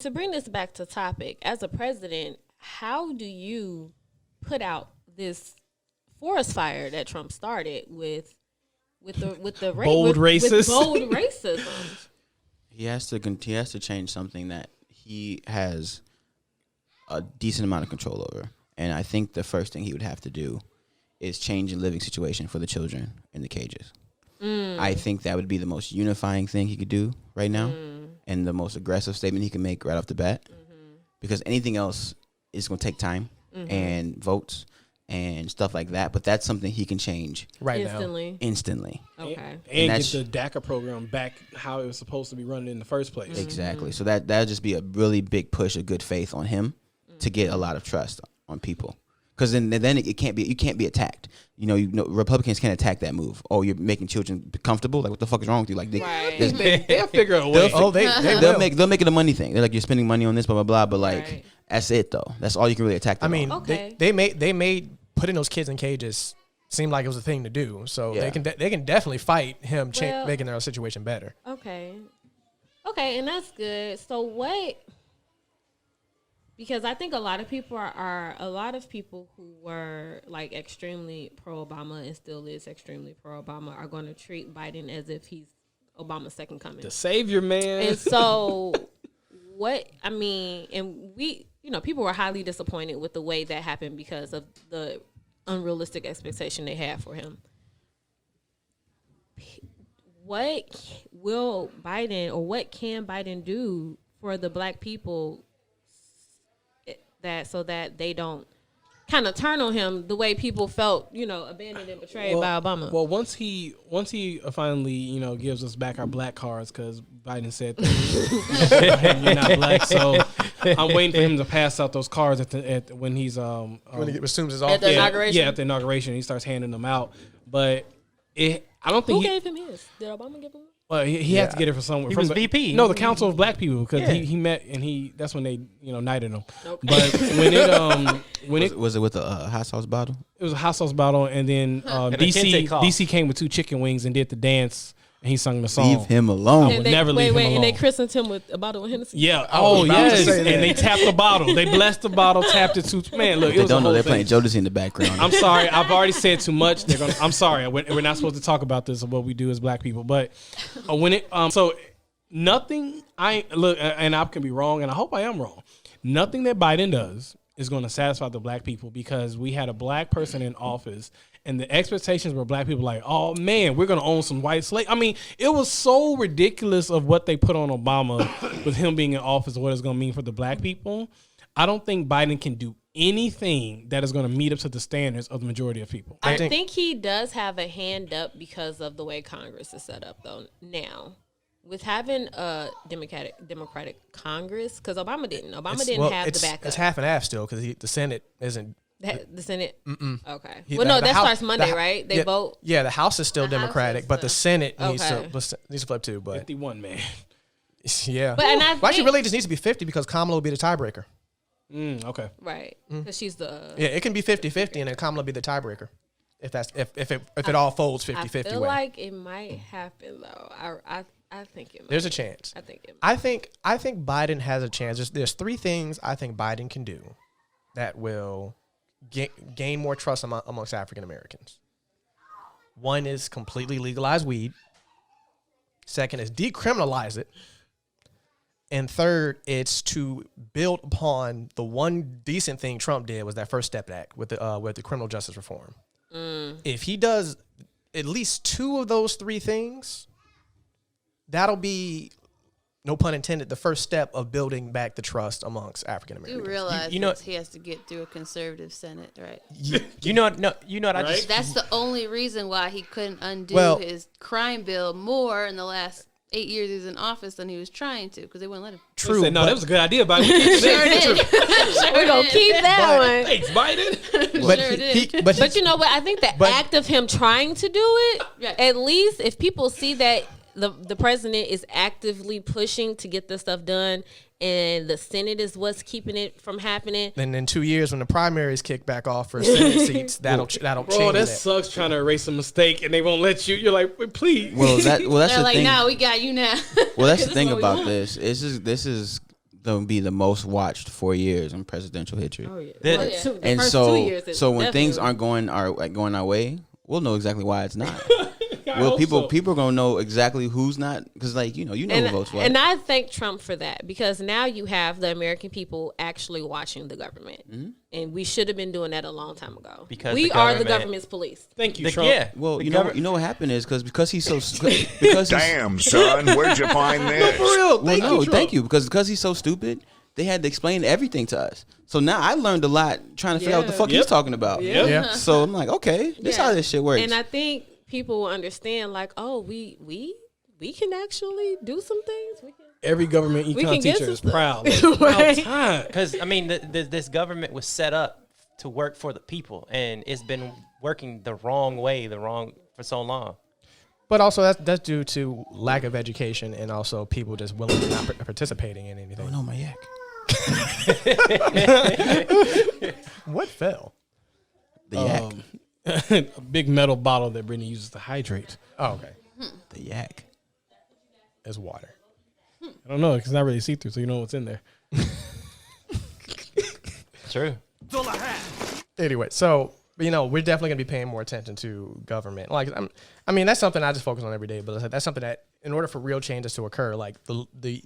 To bring this back to topic, as a president, how do you put out this forest fire that Trump started with the bold racist, bold racism? He has to change something that he has a decent amount of control over, and I think the first thing he would have to do is change the living situation for the children in the cages. I think that would be the most unifying thing he could do right now, and the most aggressive statement he can make right off the bat, because anything else is going to take time and votes and stuff like that. But that's something he can change right instantly. Okay. And get the DACA program back how it was supposed to be running in the first place. Exactly. So that'll just be a really big push of good faith on him to get a lot of trust on people. Because then you can't be attacked. You know, Republicans can't attack that move. Oh, you're making children comfortable. Like, what the fuck is wrong with you? Like, they'll figure out a way. They'll make it a money thing. They're like, you're spending money on this, blah blah blah. But like, that's it though. That's all you can really attack them. I mean, on. they made putting those kids in cages seem like it was a thing to do. So they can definitely fight him making their situation better. Okay, and that's good. So what? Because I think a lot of people who were like extremely pro-Obama and still is extremely pro-Obama are going to treat Biden as if he's Obama's second coming. The savior, man. And so people were highly disappointed with the way that happened because of the unrealistic expectation they had for him. What will Biden or what can Biden do for the black people so that they don't kind of turn on him the way people felt, abandoned and betrayed by Obama? Well, once he finally, gives us back our black cards, because Biden said you're not black, so I'm waiting for him to pass out those cards when he's when he assumes his office. At the inauguration? Yeah, at the inauguration, he starts handing them out. But I don't think who gave him his? Did Obama give him? Well, he had to get it from somewhere. He was VP. No, the Council of Black People, because he met and that's when they knighted him. Okay. But was it with a hot sauce bottle? It was a hot sauce bottle, and then DC came with 2 chicken wings and did the dance, and he sung the song. Leave him alone. Leave him alone. And they christened him with a bottle of Hennessy. Yeah. Oh yes. And they tapped the bottle. They blessed the bottle, tapped it to man. Look, they don't know they're playing Jodeci in the background. I'm sorry. I've already said too much. I'm sorry. We're not supposed to talk about this or what we do as black people. But when it so nothing. And I can be wrong, and I hope I am wrong. Nothing that Biden does is going to satisfy the black people, because we had a black person in office and the expectations were black people like, oh man, we're going to own some white slave. I mean, it was so ridiculous of what they put on Obama with him being in office, what it's going to mean for the black people. I don't think Biden can do anything that is going to meet up to the standards of the majority of people. I think he does have a hand up because of the way Congress is set up though now. With having a Democratic Congress, because Obama didn't have the backup. It's half and half still, because the Senate isn't. The Senate? Mm-mm. Okay. That starts Monday, right? They vote? Yeah, the House is still Democratic, but the Senate needs to flip too. But 51, man. Yeah. But actually, really just needs to be 50, because Kamala will be the tiebreaker. Okay. Right. Because she's the... Yeah, it can be 50-50, and then Kamala will be the tiebreaker. If it all folds 50-50 I feel way. like it might happen, though. I think it might. There's a chance. I think it might. I think Biden has a chance. There's 3 things I think Biden can do that will gain more trust amongst African Americans. One is completely legalize weed. Second is decriminalize it. And third, it's to build upon the one decent thing Trump did, was that First Step Act with the criminal justice reform. If he does at least 2 of those 3 things, that'll be, no pun intended, the first step of building back the trust amongst African Americans. You realize he has to get through a conservative Senate, right? That's the only reason why he couldn't undo his crime bill more in the last 8 years he was in office than he was trying to, because they wouldn't let him. True. Said, no, that was a good idea, Biden. We're going to keep that one. Thanks, Biden. But you know what? I think the act of him trying to do it, at least if people see that the president is actively pushing to get this stuff done, and the Senate is what's keeping it from happening. Then in 2 years, when the primaries kick back off for Senate seats, that'll change. Bro, that sucks, trying to erase a mistake and they won't let you. You're like, wait, please. Well, that's They're the like, thing. "No, we got you now." Well, that's the thing about this. This is they'll be the most watched 4 years in presidential history. Oh yeah. The- Well, yeah. The And first so 2 years so when definitely. things aren't going our way, we'll know exactly why it's not. I Well, hope people so. are gonna know exactly who's not, because like you know who votes what. And I thank Trump for that, because now you have the American people actually watching the government, and we should have been doing that a long time ago. Because we the are the government- government's police. Thank you, The- Trump. yeah. Well, The you know government- what happened is because he's so because he's, Damn, son, where'd you find this? For real. well, no, Trump. thank you, because he's so stupid. They had to explain everything to us. So now I learned a lot trying to figure out what the fuck he's Yep. talking about. Yep. Yeah. So I'm like, okay, this Yeah. how this shit works. And I think people will understand, like, oh, we can actually do some things. We can. Every government We econ can get teacher some is stuff. proud. Like, Right. about time. Because I mean, this government was set up to work for the people, and it's been working the wrong way, for so long. But also that's due to lack of education and also people just willingly not participating in anything. oh no, my yak. What fell? The yak. A big metal bottle that Brittany uses to hydrate. Oh, okay. The yak. It's water. I don't know. It's not really see through, so you know what's in there. True. Anyway, so we're definitely gonna be paying more attention to government. Like, I mean, that's something I just focus on every day. But that's something that, in order for real changes to occur, like the